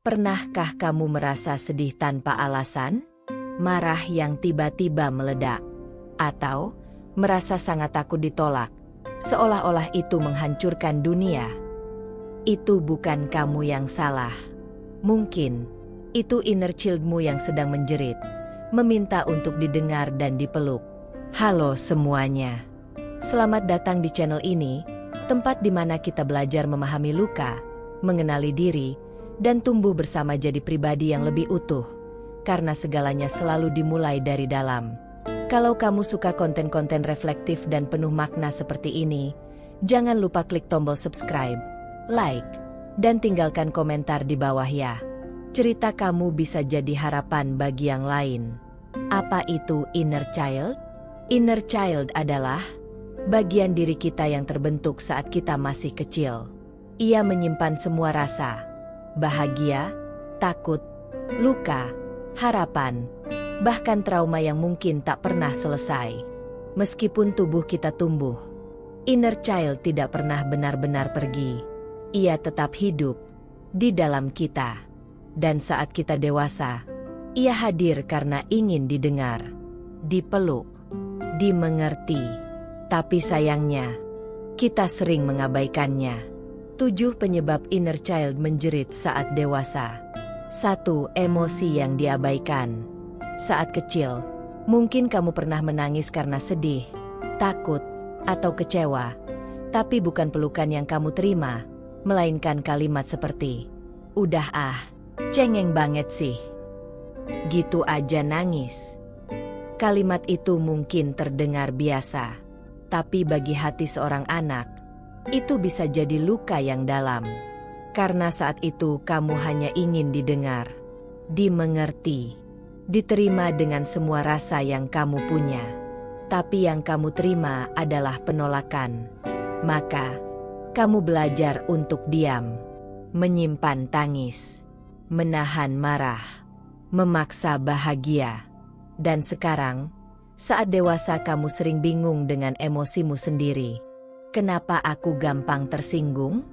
Pernahkah kamu merasa sedih tanpa alasan? Marah yang tiba-tiba meledak? Atau merasa sangat takut ditolak, seolah-olah itu menghancurkan dunia? Itu bukan kamu yang salah. Mungkin itu inner childmu yang sedang menjerit, meminta untuk didengar dan dipeluk. Halo semuanya. Selamat datang di channel ini, tempat di mana kita belajar memahami luka, mengenali diri, dan tumbuh bersama jadi pribadi yang lebih utuh. Karena segalanya selalu dimulai dari dalam. Kalau kamu suka konten-konten reflektif dan penuh makna seperti ini, jangan lupa klik tombol subscribe, like, dan tinggalkan komentar di bawah ya. Cerita kamu bisa jadi harapan bagi yang lain. Apa itu inner child? Inner child adalah bagian diri kita yang terbentuk saat kita masih kecil. Ia menyimpan semua rasa, bahagia, takut, luka, harapan, bahkan trauma yang mungkin tak pernah selesai. Meskipun tubuh kita tumbuh, inner child tidak pernah benar-benar pergi. Ia tetap hidup di dalam kita. Dan saat kita dewasa, ia hadir karena ingin didengar, dipeluk, dimengerti. Tapi sayangnya, kita sering mengabaikannya. 7 penyebab inner child menjerit saat dewasa. 1. Emosi yang diabaikan. Saat kecil, mungkin kamu pernah menangis karena sedih, takut, atau kecewa. Tapi bukan pelukan yang kamu terima, melainkan kalimat seperti, "Udah ah, cengeng banget sih. Gitu aja nangis." Kalimat itu mungkin terdengar biasa, tapi bagi hati seorang anak, itu bisa jadi luka yang dalam. Karena saat itu kamu hanya ingin didengar, dimengerti, diterima dengan semua rasa yang kamu punya. Tapi yang kamu terima adalah penolakan. Maka, kamu belajar untuk diam, menyimpan tangis, menahan marah, memaksa bahagia. Dan sekarang, saat dewasa kamu sering bingung dengan emosimu sendiri. Kenapa aku gampang tersinggung?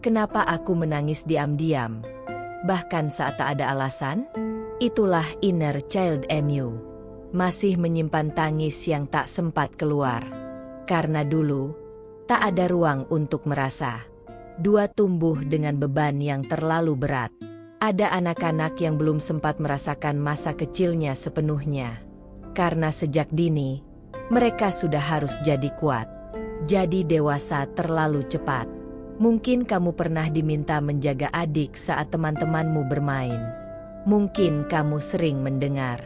Kenapa aku menangis diam-diam? Bahkan saat tak ada alasan? Itulah inner child mu. Masih menyimpan tangis yang tak sempat keluar. Karena dulu, tak ada ruang untuk merasa. 2. Tumbuh dengan beban yang terlalu berat. Ada anak-anak yang belum sempat merasakan masa kecilnya sepenuhnya. Karena sejak dini, mereka sudah harus jadi kuat. Jadi dewasa terlalu cepat. Mungkin kamu pernah diminta menjaga adik saat teman-temanmu bermain. Mungkin kamu sering mendengar,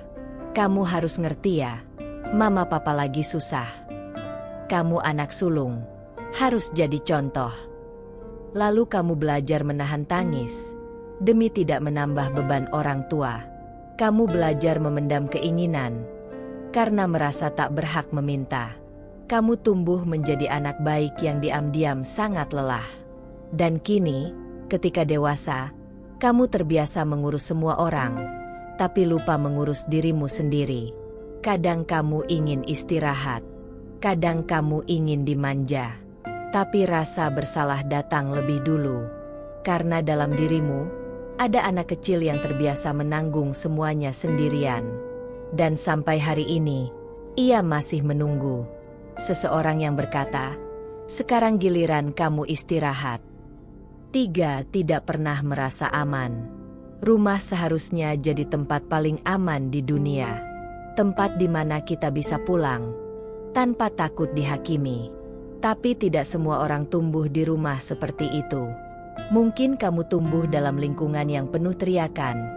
"Kamu harus ngerti ya, mama papa lagi susah. Kamu anak sulung, harus jadi contoh." Lalu kamu belajar menahan tangis, demi tidak menambah beban orang tua. Kamu belajar memendam keinginan, karena merasa tak berhak meminta. Kamu tumbuh menjadi anak baik yang diam-diam sangat lelah. Dan kini, ketika dewasa, kamu terbiasa mengurus semua orang, tapi lupa mengurus dirimu sendiri. Kadang kamu ingin istirahat, kadang kamu ingin dimanja, tapi rasa bersalah datang lebih dulu. Karena dalam dirimu, ada anak kecil yang terbiasa menanggung semuanya sendirian. Dan sampai hari ini, ia masih menunggu seseorang yang berkata, "Sekarang giliran kamu istirahat." 3. Tidak pernah merasa aman. Rumah seharusnya jadi tempat paling aman di dunia. Tempat di mana kita bisa pulang tanpa takut dihakimi. Tapi tidak semua orang tumbuh di rumah seperti itu. Mungkin kamu tumbuh dalam lingkungan yang penuh teriakan,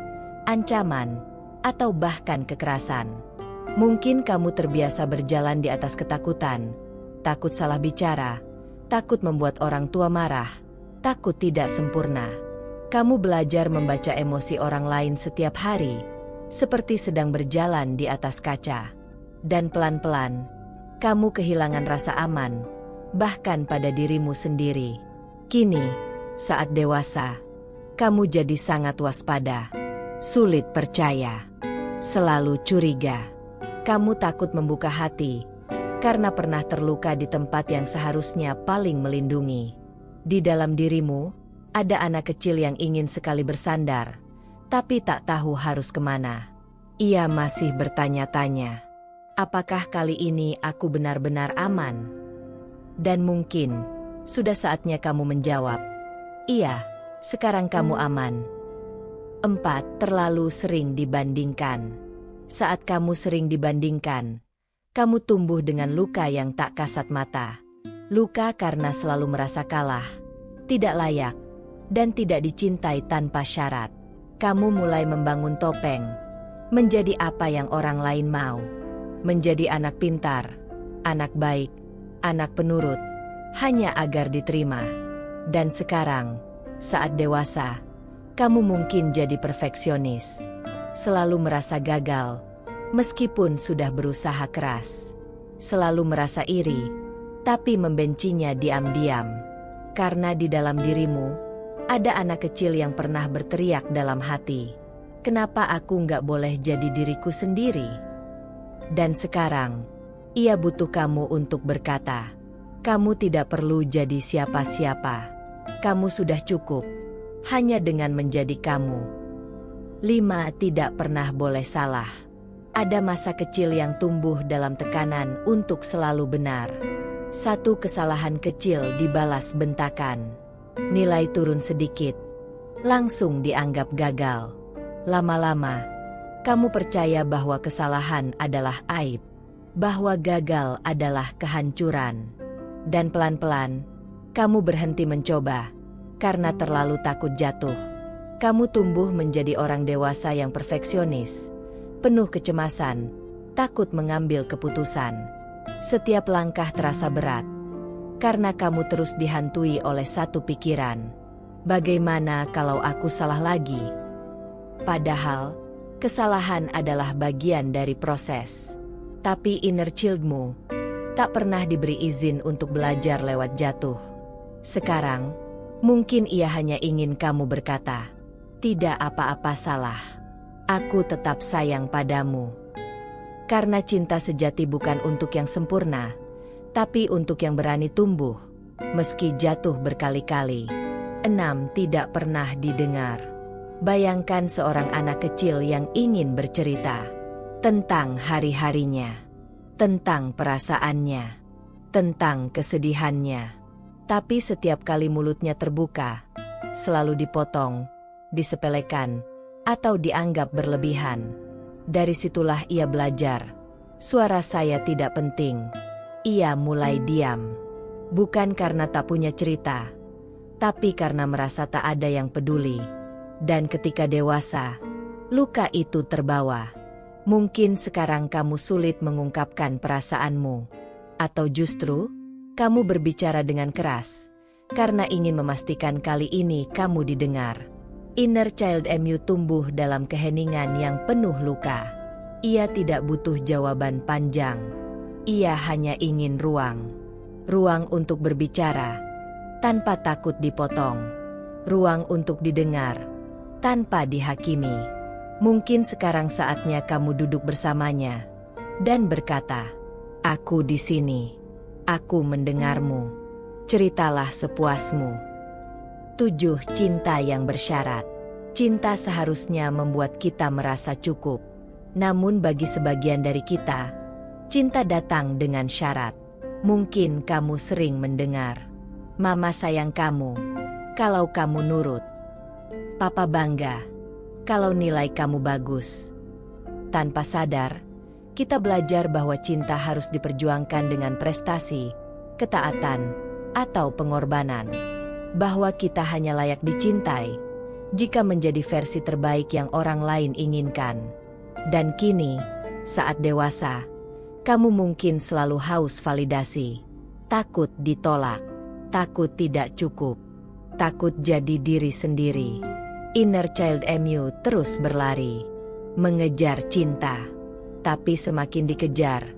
ancaman, atau bahkan kekerasan. Mungkin kamu terbiasa berjalan di atas ketakutan, takut salah bicara, takut membuat orang tua marah, takut tidak sempurna. Kamu belajar membaca emosi orang lain setiap hari, seperti sedang berjalan di atas kaca. Dan pelan-pelan, kamu kehilangan rasa aman, bahkan pada dirimu sendiri. Kini, saat dewasa, kamu jadi sangat waspada, sulit percaya, selalu curiga. Kamu takut membuka hati, karena pernah terluka di tempat yang seharusnya paling melindungi. Di dalam dirimu, ada anak kecil yang ingin sekali bersandar, tapi tak tahu harus kemana. Ia masih bertanya-tanya, apakah kali ini aku benar-benar aman? Dan mungkin sudah saatnya kamu menjawab, iya, sekarang kamu aman. 4. Terlalu sering dibandingkan. Saat kamu sering dibandingkan, kamu tumbuh dengan luka yang tak kasat mata. Luka karena selalu merasa kalah, tidak layak, dan tidak dicintai tanpa syarat. Kamu mulai membangun topeng, menjadi apa yang orang lain mau. Menjadi anak pintar, anak baik, anak penurut, hanya agar diterima. Dan sekarang, saat dewasa, kamu mungkin jadi perfeksionis. Selalu merasa gagal, meskipun sudah berusaha keras. Selalu merasa iri, tapi membencinya diam-diam. Karena di dalam dirimu, ada anak kecil yang pernah berteriak dalam hati, kenapa aku nggak boleh jadi diriku sendiri? Dan sekarang, ia butuh kamu untuk berkata, kamu tidak perlu jadi siapa-siapa. Kamu sudah cukup, hanya dengan menjadi kamu. 5. Tidak pernah boleh salah. Ada masa kecil yang tumbuh dalam tekanan untuk selalu benar. Satu kesalahan kecil dibalas bentakan. Nilai turun sedikit, langsung dianggap gagal. Lama-lama, kamu percaya bahwa kesalahan adalah aib, bahwa gagal adalah kehancuran. Dan pelan-pelan, kamu berhenti mencoba, karena terlalu takut jatuh. Kamu tumbuh menjadi orang dewasa yang perfeksionis, penuh kecemasan, takut mengambil keputusan. Setiap langkah terasa berat, karena kamu terus dihantui oleh satu pikiran. Bagaimana kalau aku salah lagi? Padahal, kesalahan adalah bagian dari proses. Tapi inner childmu tak pernah diberi izin untuk belajar lewat jatuh. Sekarang, mungkin ia hanya ingin kamu berkata, tidak apa-apa salah. Aku tetap sayang padamu. Karena cinta sejati bukan untuk yang sempurna, tapi untuk yang berani tumbuh, meski jatuh berkali-kali. 6. Tidak pernah didengar. Bayangkan seorang anak kecil yang ingin bercerita tentang hari-harinya, tentang perasaannya, tentang kesedihannya. Tapi setiap kali mulutnya terbuka, selalu dipotong, disepelekan, atau dianggap berlebihan. Dari situlah ia belajar, suara saya tidak penting. Ia mulai diam, bukan karena tak punya cerita, tapi karena merasa tak ada yang peduli. Dan ketika dewasa, luka itu terbawa. Mungkin sekarang kamu sulit mengungkapkan perasaanmu, atau justru kamu berbicara dengan keras karena ingin memastikan kali ini kamu didengar. Inner child MU tumbuh dalam keheningan yang penuh luka. Ia tidak butuh jawaban panjang. Ia hanya ingin ruang. Ruang untuk berbicara tanpa takut dipotong. Ruang untuk didengar tanpa dihakimi. Mungkin sekarang saatnya kamu duduk bersamanya dan berkata, aku di sini. Aku mendengarmu. Ceritalah sepuasmu. 7. Cinta yang bersyarat. Cinta seharusnya membuat kita merasa cukup. Namun bagi sebagian dari kita, cinta datang dengan syarat. Mungkin kamu sering mendengar, Mama sayang kamu kalau kamu nurut. Papa bangga kalau nilai kamu bagus. Tanpa sadar, kita belajar bahwa cinta harus diperjuangkan dengan prestasi, ketaatan, atau pengorbanan. Bahwa kita hanya layak dicintai jika menjadi versi terbaik yang orang lain inginkan. Dan kini, saat dewasa, kamu mungkin selalu haus validasi. Takut ditolak, takut tidak cukup, takut jadi diri sendiri. Inner child MU terus berlari, mengejar cinta. Tapi semakin dikejar,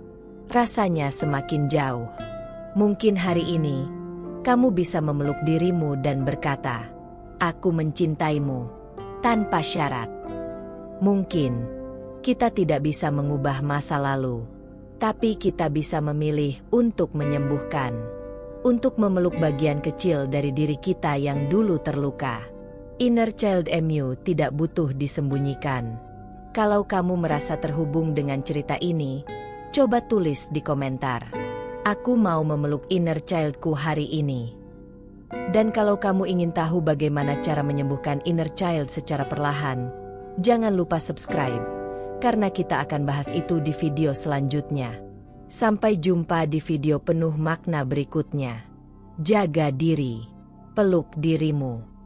rasanya semakin jauh. Mungkin hari ini, kamu bisa memeluk dirimu dan berkata, aku mencintaimu, tanpa syarat. Mungkin, kita tidak bisa mengubah masa lalu, tapi kita bisa memilih untuk menyembuhkan. Untuk memeluk bagian kecil dari diri kita yang dulu terluka. Inner Child MU tidak butuh disembunyikan. Kalau kamu merasa terhubung dengan cerita ini, coba tulis di komentar. Aku mau memeluk inner childku hari ini. Dan kalau kamu ingin tahu bagaimana cara menyembuhkan inner child secara perlahan, jangan lupa subscribe, karena kita akan bahas itu di video selanjutnya. Sampai jumpa di video penuh makna berikutnya. Jaga diri, peluk dirimu.